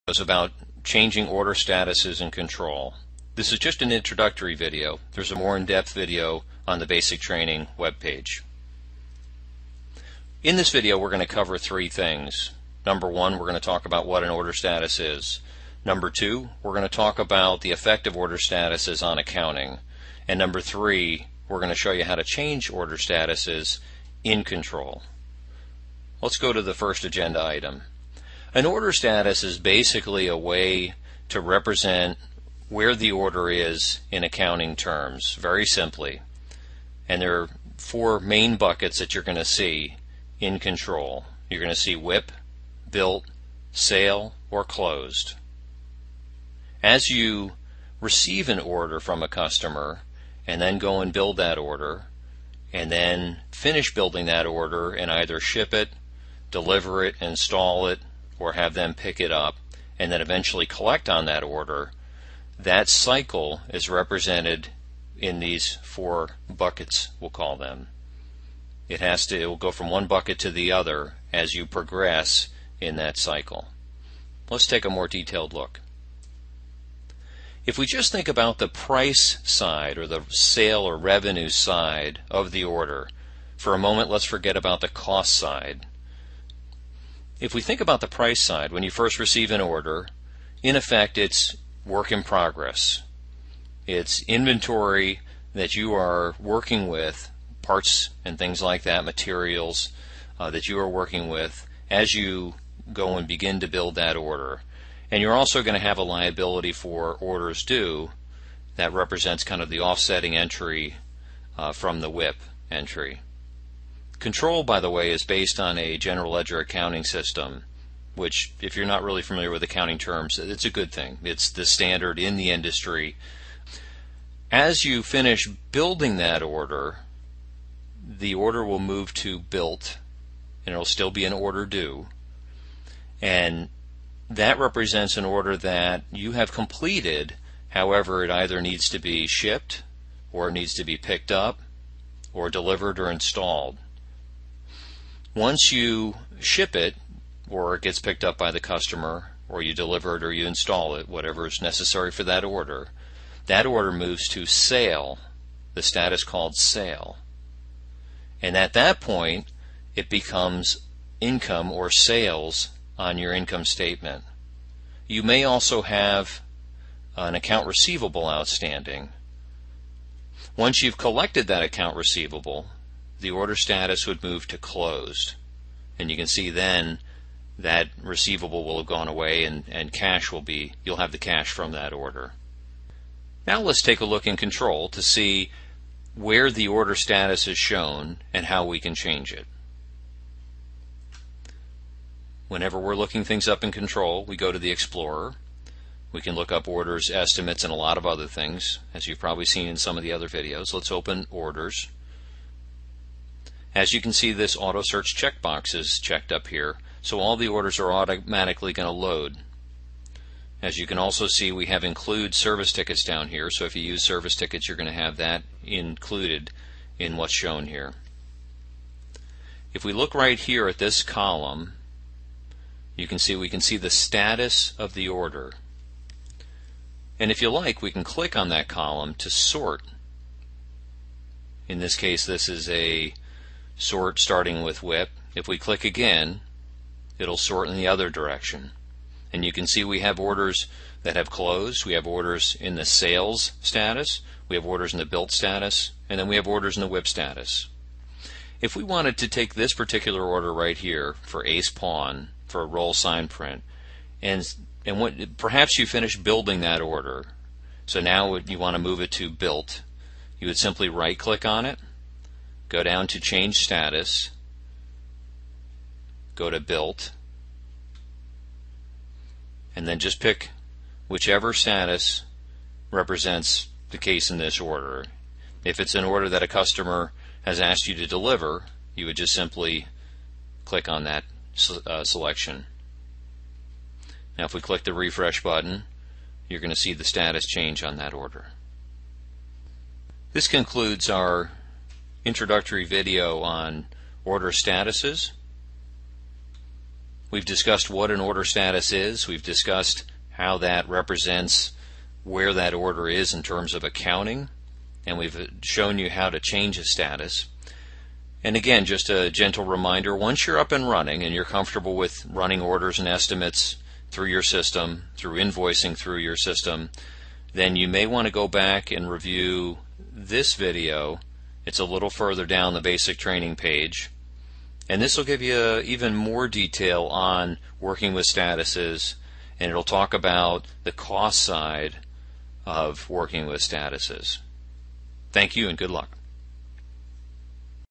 is about changing order statuses in control. This is just an introductory video. There's a more in-depth video on the basic training webpage. In this video we're going to cover three things. Number one, we're going to talk about what an order status is. Number two, we're going to talk about the effect of order statuses on accounting. And number three, we're going to show you how to change order statuses in control. Let's go to the first agenda item. An order status is basically a way to represent where the order is in accounting terms, very simply. And there are four main buckets that you're going to see in control. You're going to see WIP, built, sale, or closed. As you receive an order from a customer and then go and build that order and then finish building that order and either ship it, deliver it, install it, or have them pick it up and then eventually collect on that order, that cycle is represented in these four buckets, we'll call them. It will go from one bucket to the other as you progress in that cycle. Let's take a more detailed look. If we just think about the price side or the sale or revenue side of the order, for a moment let's forget about the cost side. If we think about the price side, when you first receive an order, in effect it's work in progress. It's inventory that you are working with, parts and things like that, materials that you are working with as you go and begin to build that order. And you're also going to have a liability for orders due that represents kind of the offsetting entry from the WIP entry. Control, by the way, is based on a general ledger accounting system, which, if you're not really familiar with accounting terms, it's a good thing. It's the standard in the industry. As you finish building that order, the order will move to built, and it'll still be an order due. And that represents an order that you have completed. However, it either needs to be shipped, or it needs to be picked up, or delivered or installed. Once you ship it, or it gets picked up by the customer, or you deliver it or you install it, whatever is necessary for that order moves to sale, the status called sale. And at that point, it becomes income or sales on your income statement. You may also have an account receivable outstanding. Once you've collected that account receivable, the order status would move to closed. And you can see then that receivable will have gone away and cash will be, you'll have the cash from that order. Now let's take a look in control to see where the order status is shown and how we can change it. Whenever we're looking things up in control, we go to the Explorer. We can look up orders, estimates, and a lot of other things, as you've probably seen in some of the other videos. Let's open orders. As you can see, this auto search checkbox is checked up here, so all the orders are automatically going to load. As you can also see, we have include service tickets down here, so if you use service tickets you're going to have that included in what's shown here. If we look right here at this column, we can see the status of the order. And if you like, we can click on that column to sort. In this case, this is a sort starting with WIP. If we click again, it'll sort in the other direction. And you can see we have orders that have closed, we have orders in the sales status, we have orders in the built status, and then we have orders in the WIP status. If we wanted to take this particular order right here for Ace Pawn, for a roll sign print, and perhaps you finish building that order, so now you want to move it to built, you would simply right click on it, go down to change status, go to built, and then just pick whichever status represents the case in this order. If it's an order that a customer has asked you to deliver, you would just simply click on that selection. Now if we click the refresh button, you're going to see the status change on that order. This concludes our introductory video on order statuses. We've discussed what an order status is. We've discussed how that represents where that order is in terms of accounting, and we've shown you how to change a status. And again, just a gentle reminder, once you're up and running and you're comfortable with running orders and estimates through your system, through invoicing through your system, then you may want to go back and review this video. It's a little further down the basic training page. And this will give you even more detail on working with statuses, and it'll talk about the cost side of working with statuses. Thank you and good luck.